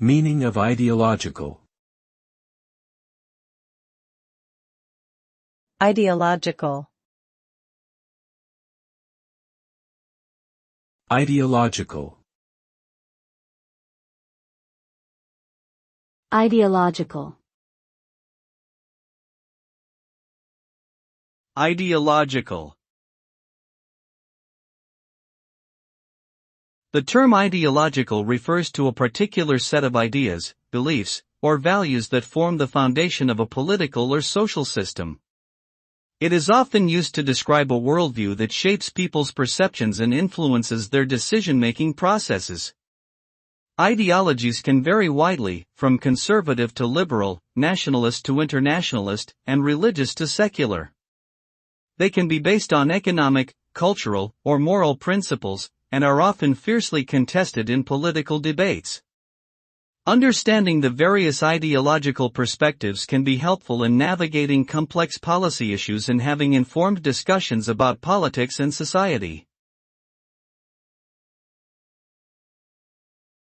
Meaning of ideological. Ideological. Ideological. Ideological. Ideological. The term ideological refers to a particular set of ideas, beliefs, or values that form the foundation of a political or social system. It is often used to describe a worldview that shapes people's perceptions and influences their decision-making processes. Ideologies can vary widely, from conservative to liberal, nationalist to internationalist, and religious to secular. They can be based on economic, cultural, or moral principles, and are often fiercely contested in political debates. Understanding the various ideological perspectives can be helpful in navigating complex policy issues and having informed discussions about politics and society.